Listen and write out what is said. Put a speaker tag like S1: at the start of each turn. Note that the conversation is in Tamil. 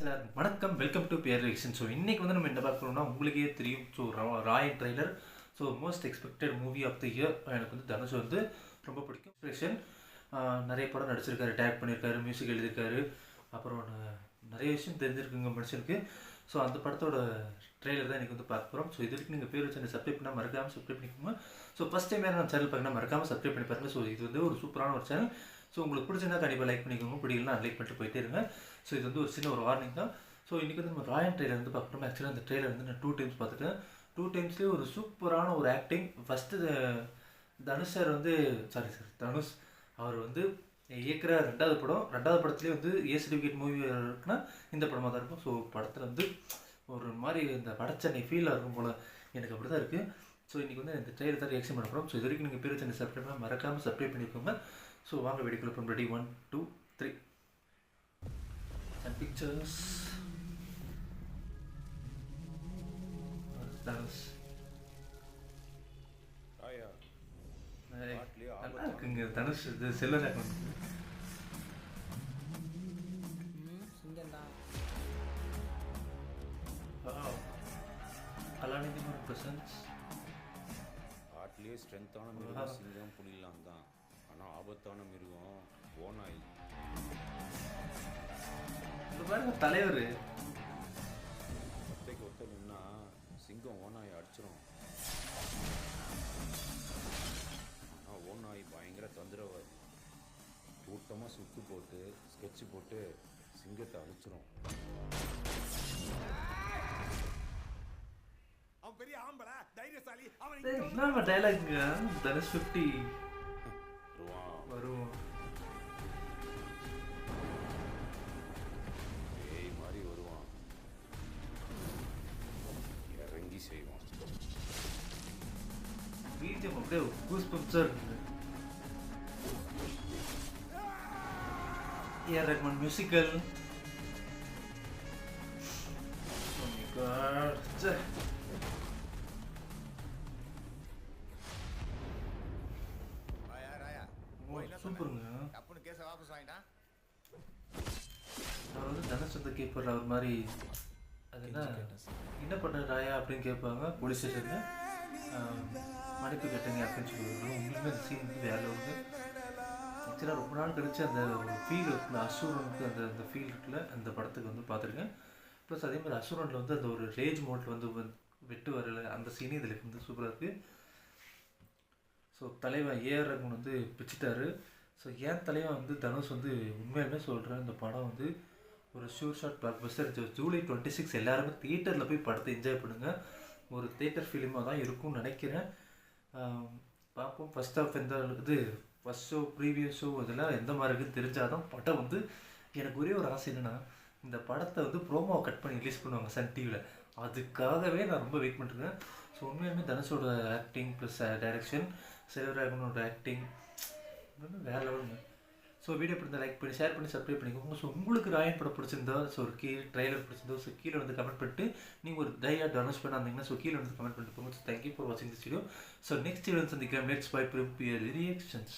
S1: எல்லாருக்கும் வணக்கம். Welcome to peer reaction. So இன்றைக்கி வந்து நம்ம என்ன பார்க்கணும்னா உங்களுக்கே தெரியும். So Raayan trailer. So most expected movie of the year. எனக்கு வந்து தனுஷ் வந்து ரொம்ப பிடிக்கும். இன்ஸ்பிரேஷன் நிறைய படம் நடிச்சிருக்காரு, டேரக்ட் பண்ணியிருக்காரு, மியூசிக் எழுதியிருக்காரு, அப்புறம் நிறைய விஷயம் தெரிஞ்சிருக்குங்க மனுஷனுக்கு. ஸோ அந்த படத்தோட ட்ரெய்லர் தான் இன்றைக்கி வந்து பார்க்க போகிறோம். ஸோ இது வரைக்கும் நீங்கள் பேர் வச்சு சப்ஸ்கிரைப் பண்ணால் மறக்காமல் சப்ஸ்கிரைப் பண்ணிக்கோங்க. ஸோ ஃபஸ்ட் டைம் நான் சேனல் பார்க்கணும் மறக்காமல் சப்ஸ்கிரைப் பண்ணி பாருங்கள். ஸோ இது வந்து ஒரு சூப்பரான ஒரு சேனல். ஸோ உங்களுக்கு பிடிச்சிருந்தா கண்டிப்பாக லைக் பண்ணிக்கோங்க, பிடிக்கலாம் அன்லைக் பண்ணிட்டு போயிட்டே இருங்க. ஸோ இது வந்து ஒரு சின்ன ஒரு வார்னிங் தான். ஸோ இன்றைக்கி வந்து நம்ம ராயன் ட்ரெய்லர் வந்து பார்க்குறோம். ஆக்சுவலாக அந்த ட்ரெய்லர் வந்து நான் 2 டைம்ஸ் பார்த்துட்டேன். 2 டைம்ஸ்லேயே ஒரு சூப்பரான ஒரு ஆக்டிங். ஃபஸ்ட்டு தனுஷ் சார் வந்து தனுஷ் அவர் வந்து இயக்கிற ரெண்டாவது படத்துலேயே வந்து ஏ சர்டிஃபிகேட் மூவி இருக்குன்னா இந்த படமாக தான் இருக்கும். ஸோ படத்தில் வந்து ஒரு மாதிரி இந்த வடச்சென்னை ஃபீலாக இருக்கும் போல் எனக்கு அப்படி தான் இருக்குது. ஸோ இன்றைக்கி வந்து இந்த ட்ரெய்லர் தான் ரியாக்ஷன் பண்ண போகிறோம். ஸோ இது வரைக்கும் நீங்கள் பேர் சேனல் சப்ஸ்கிரைப் பண்ணால் மறக்காமல் சப்ஸ்கிரைப் பண்ணிக்கோங்க. ஸோ வாங்க வீடியோக்குள்ள போகிறோம். Ready 1 2 3 and pictures. தனுஷ் நல்லா இருக்குங்க. தனுஷ் இது செல்வர் அக்கௌண்ட் கலாநிதி பிரசன்ஸ்.
S2: காட்டிலே ஸ்ட்ரென்த்தான மிருகம் சிங்கம் புலிலாம் தான், ஆனால் ஆபத்தான மிருகம் ஓநாய்.
S1: இந்த பாருங்க தலைவர்
S2: ஒத்தைக்கு ஒத்த நின்னா சிங்கம் ஓநாயை அடிச்சிடும். ஆனால் ஓநாய் பயங்கர தொந்தரவாதி. கூட்டமாக சுத்து போட்டு ஸ்கெட்சு போட்டு சிங்கத்தை அழிச்சிரும்.
S1: டைலாக்ங்க தனுஷ் 50 வரும்.
S2: பேய் மாதிரி வருவான், இறங்கி செய்வான்.
S1: பிஜிஎம் அப்படியே கூஸ் பம்ப்ஸாக இருக்குது. AR Rahman musical. சூப்பருங்க. அவர் வந்து தனுஷ் வந்து கேட்பார் அவர் மாதிரி. அது என்ன பண்ண ராயா அப்படின்னு கேட்பாங்க போலீஸ் ஸ்டேஷனில். மன்னிப்பு கேட்டீங்க அப்படின்னு சொல்லுவாங்க. உண்மையுமே அந்த சீன் வந்து வேலை வந்து ஆக்சுவலாக ரொம்ப நாள் கழிச்சு அந்த ஒரு ஃபீல் இருக்குல்ல, அசூரனுக்கு அந்த ஃபீல் இருக்குல்ல, அந்த படத்துக்கு வந்து பார்த்துருக்கேன். ப்ளஸ் அதே மாதிரி அசூரனில் வந்து அந்த ஒரு ரேஜ் மோட்டில் வந்து விட்டு வரல அந்த சீனே இதில் வந்து சூப்பராக இருக்குது. ஸோ தலைவன் ஏஆர் ரஹ்மான் வந்து பிச்சுட்டாரு. ஸோ ஏன் தலைவன் வந்து தனுஷ் வந்து உண்மையுமே சொல்கிறேன், இந்த படம் வந்து ஒரு sure shot blockbuster. July 26 எல்லாருமே தியேட்டரில் போய் படத்தை என்ஜாய் பண்ணுங்கள். ஒரு தியேட்டர் ஃபிலிமாக தான் இருக்கும்னு நினைக்கிறேன். பார்ப்போம். First of first show previous show இதெல்லாம் எந்த மாதிரி இருக்குன்னு தெரிஞ்சால் தான் படம் வந்து. எனக்கு ஒரே ஒரு ஆசை என்னென்னா, இந்த படத்தை வந்து ப்ரோமோவை கட் பண்ணி ரிலீஸ் பண்ணுவாங்க சன் டிவியில். அதுக்காகவே நான் ரொம்ப வெயிட் பண்ணிட்டுருக்கேன். ஸோ உண்மையுமே தனுஷோட ஆக்டிங் ப்ளஸ் டைரக்ஷன், செல்வராகவனோட ஆக்டிங் வேறு லெவலுங்க. ஸோ வீடியோ பிடிச்சா லைக் பண்ணி ஷேர் பண்ணி சப்ஸ்கிரைப் பண்ணிக்கோங்க. ஸோ உங்களுக்கு ராயன் படம் பிடிச்சிருந்தா, ஸோ ஒரு ட்ரெய்லர் பிடிச்சிருந்தோ, ஸோ கீழே வந்து கமெண்ட் பண்ணிட்டு நீங்கள் ஒரு தையா டவுன்லோட் பண்ண வந்தீங்கன்னா ஸோ கீழே வந்து கமெண்ட் பண்ணிட்டு போங்க. ஸோ தேங்க்யூ ஃபார் வாட்சிங் this video. So next video சந்திக்கிறேன். Next by reactions.